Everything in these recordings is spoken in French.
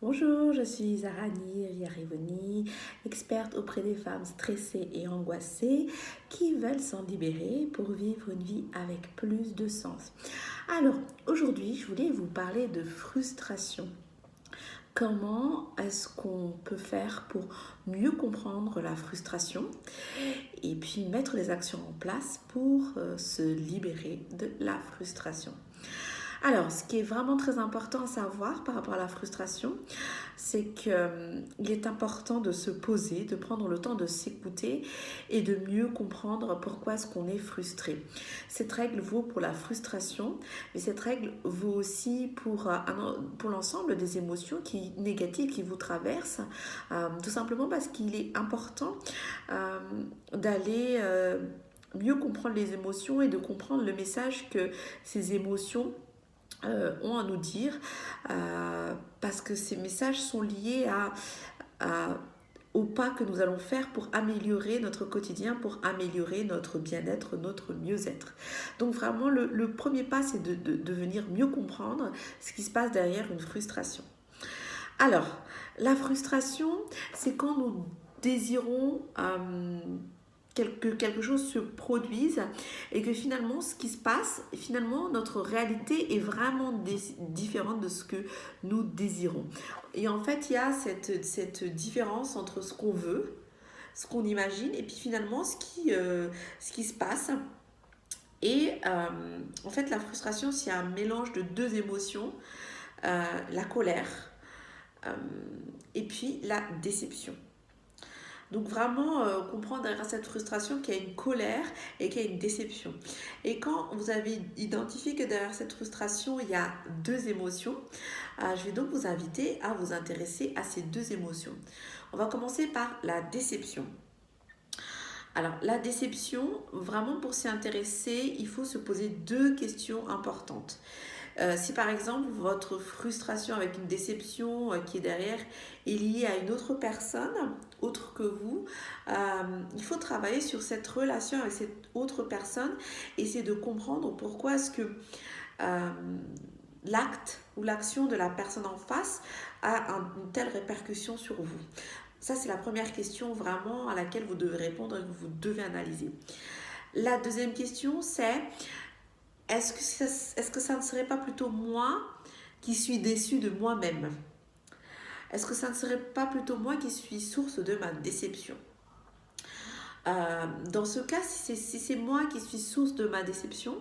Bonjour, je suis Zarani Riarivoni, experte auprès des femmes stressées et angoissées qui veulent s'en libérer pour vivre une vie avec plus de sens. Alors, aujourd'hui, je voulais vous parler de frustration. Comment est-ce qu'on peut faire pour mieux comprendre la frustration et puis mettre les actions en place pour se libérer de la frustration? Alors, ce qui est vraiment très important à savoir par rapport à la frustration, c'est qu'il est important de se poser, de prendre le temps de s'écouter et de mieux comprendre pourquoi est-ce qu'on est frustré. Cette règle vaut pour la frustration, mais cette règle vaut aussi pour l'ensemble des émotions négatives qui vous traversent, tout simplement parce qu'il est important d'aller mieux comprendre les émotions et de comprendre le message que ces émotions ont à nous dire, parce que ces messages sont liés au pas que nous allons faire pour améliorer notre quotidien, pour améliorer notre bien-être, notre mieux-être. Donc vraiment, le premier pas, c'est de venir mieux comprendre ce qui se passe derrière une frustration. Alors, la frustration, c'est quand nous désirons que quelque chose se produise et que finalement ce qui se passe, finalement notre réalité est vraiment différente de ce que nous désirons. Et en fait, il y a cette différence entre ce qu'on veut, ce qu'on imagine et puis finalement ce qui se passe. Et en fait, la frustration, c'est un mélange de deux émotions, la colère et puis la déception. Donc vraiment comprendre derrière cette frustration qu'il y a une colère et qu'il y a une déception. Et quand vous avez identifié que derrière cette frustration, il y a deux émotions, je vais donc vous inviter à vous intéresser à ces deux émotions. On va commencer par la déception. Alors la déception, vraiment pour s'y intéresser, il faut se poser deux questions importantes. Si par exemple votre frustration avec une déception qui est derrière est liée à une autre personne, autre que vous, il faut travailler sur cette relation avec cette autre personne, essayer de comprendre pourquoi est-ce que l'acte ou l'action de la personne en face a une telle répercussion sur vous. Ça, c'est la première question vraiment à laquelle vous devez répondre et que vous devez analyser. La deuxième question, c'est est-ce que ça ne serait pas plutôt moi qui suis déçue de moi-même? Est-ce que ça ne serait pas plutôt moi qui suis source de ma déception? Dans ce cas, si c'est moi qui suis source de ma déception,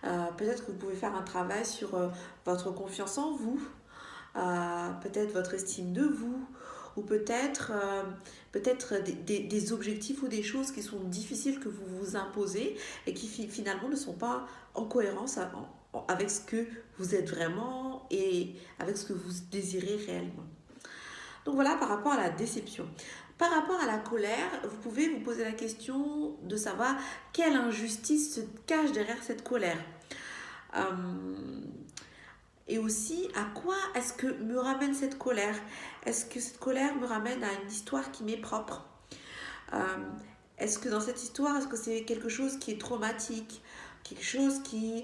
peut-être que vous pouvez faire un travail sur votre confiance en vous, peut-être votre estime de vous, ou peut-être des objectifs ou des choses qui sont difficiles que vous vous imposez et qui finalement ne sont pas en cohérence avec ce que vous êtes vraiment et avec ce que vous désirez réellement. Donc voilà par rapport à la déception. Par rapport à la colère, vous pouvez vous poser la question de savoir quelle injustice se cache derrière cette colère. Et aussi, à quoi est-ce que me ramène cette colère? Est-ce que cette colère me ramène à une histoire qui m'est propre? Est-ce que dans cette histoire, est-ce que c'est quelque chose qui est traumatique? Quelque chose qui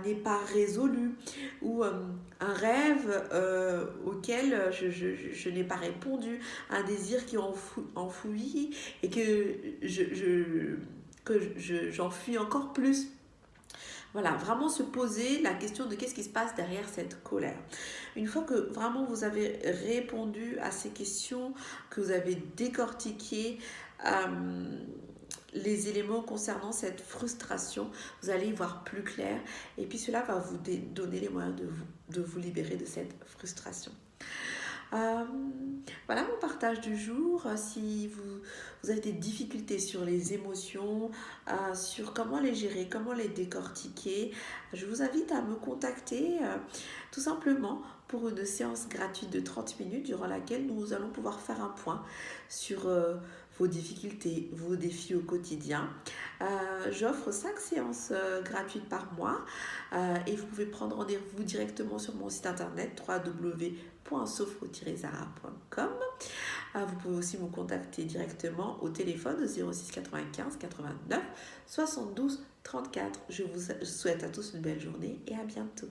n'est pas résolu? Ou un rêve auquel je n'ai pas répondu? Un désir qui est enfoui et j'enfuis encore plus? Voilà, vraiment se poser la question de qu'est-ce qui se passe derrière cette colère. Une fois que vraiment vous avez répondu à ces questions, que vous avez décortiqué les éléments concernant cette frustration, vous allez y voir plus clair et puis cela va vous donner les moyens de vous libérer de cette frustration. Voilà mon partage du jour. Si vous avez des difficultés sur les émotions, sur comment les gérer, comment les décortiquer, je vous invite à me contacter tout simplement pour une séance gratuite de 30 minutes durant laquelle nous allons pouvoir faire un point sur vos difficultés, vos défis au quotidien. J'offre 5 séances gratuites par mois et vous pouvez prendre rendez-vous directement sur mon site internet www.sofro-zara.com. Vous pouvez aussi me contacter directement au téléphone 06 95 89 72 34. Je vous souhaite à tous une belle journée et à bientôt.